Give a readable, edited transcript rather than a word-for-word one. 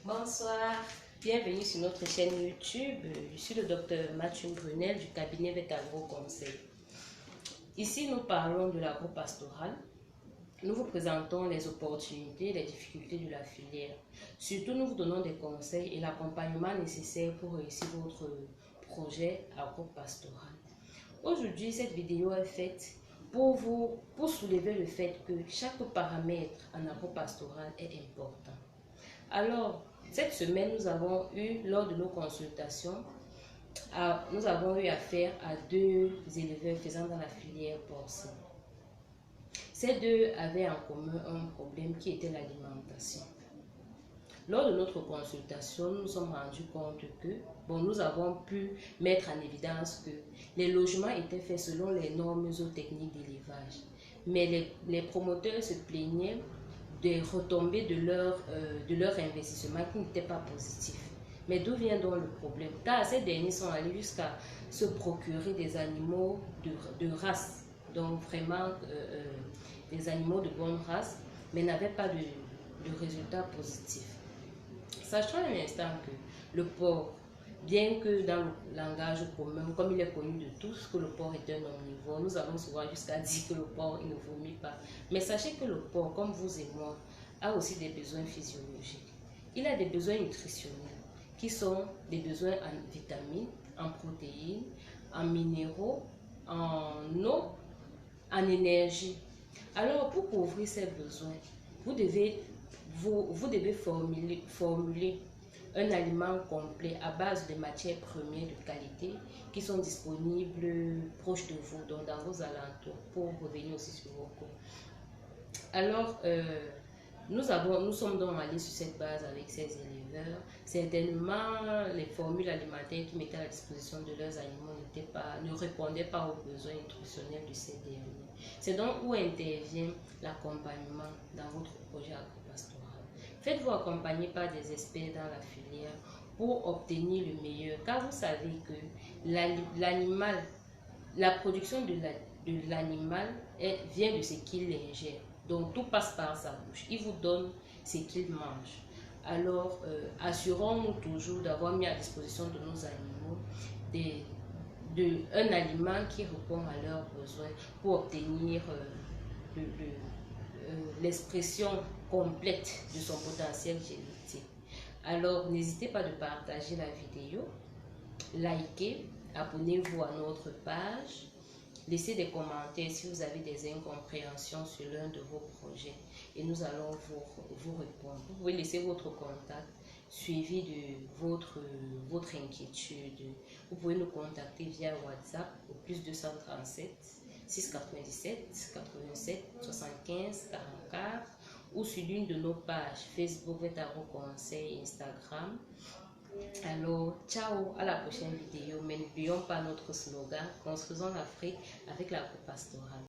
Bonsoir, bienvenue sur notre chaîne YouTube. Je suis le docteur Mathieu Brunel du cabinet Vetagro Conseil. Ici, nous parlons de l'agro-pastoral. Nous vous présentons les opportunités et les difficultés de la filière. Surtout, nous vous donnons des conseils et l'accompagnement nécessaire pour réussir votre projet agro-pastoral. Aujourd'hui, cette vidéo est faite pour soulever le fait que chaque paramètre en agro-pastoral est important. Alors, cette semaine, nous avons eu, lors de nos consultations, nous avons eu affaire à deux éleveurs faisant dans la filière porcine. Ces deux avaient en commun un problème qui était l'alimentation. Lors de notre consultation, nous nous sommes rendus compte que, nous avons pu mettre en évidence que les logements étaient faits selon les normes zootechniques d'élevage. Mais les promoteurs se plaignaient des retombées de leur investissement qui n'étaient pas positifs. Mais d'où vient donc le problème? Car ces derniers sont allés jusqu'à se procurer des animaux de race, donc vraiment des animaux de bonne race, mais n'avaient pas de résultats positifs. Sachant un instant que le porc, bien que dans le langage commun, comme il est connu de tous que le porc est un omnivore, nous allons souvent jusqu'à dire que le porc il ne vomit pas. Mais sachez que le porc, comme vous et moi, a aussi des besoins physiologiques. Il a des besoins nutritionnels, qui sont des besoins en vitamines, en protéines, en minéraux, en eau, en énergie. Alors, pour couvrir ces besoins, vous devez formuler un aliment complet à base de matières premières de qualité qui sont disponibles proches de vous, donc dans vos alentours, pour revenir aussi sur vos cours. Alors, nous sommes donc allés sur cette base avec ces éleveurs. Certainement, les formules alimentaires qui mettaient à la disposition de leurs animaux ne répondaient pas aux besoins nutritionnels de ces derniers. C'est donc où intervient l'accompagnement dans votre projet agro-pastoral. Faites-vous accompagner par des experts dans la filière pour obtenir le meilleur, car vous savez que la production de l'animal vient de ce qu'il ingère. Donc, tout passe par sa bouche. Il vous donne ce qu'il mange. Alors, assurons-nous toujours d'avoir mis à disposition de nos animaux un aliment qui répond à leurs besoins pour obtenir l'expression complète de son potentiel génétique. Alors, n'hésitez pas de partager la vidéo, likez, abonnez-vous à notre page. Laissez des commentaires si vous avez des incompréhensions sur l'un de vos projets et nous allons vous répondre. Vous pouvez laisser votre contact suivi de votre inquiétude. Vous pouvez nous contacter via WhatsApp au +237 697 87 75 44 ou sur l'une de nos pages Facebook Vetagro Conseil, Instagram. Alors, ciao, à la prochaine vidéo, mais n'oublions pas notre slogan, construisons l'Afrique avec l'agro-pastoral.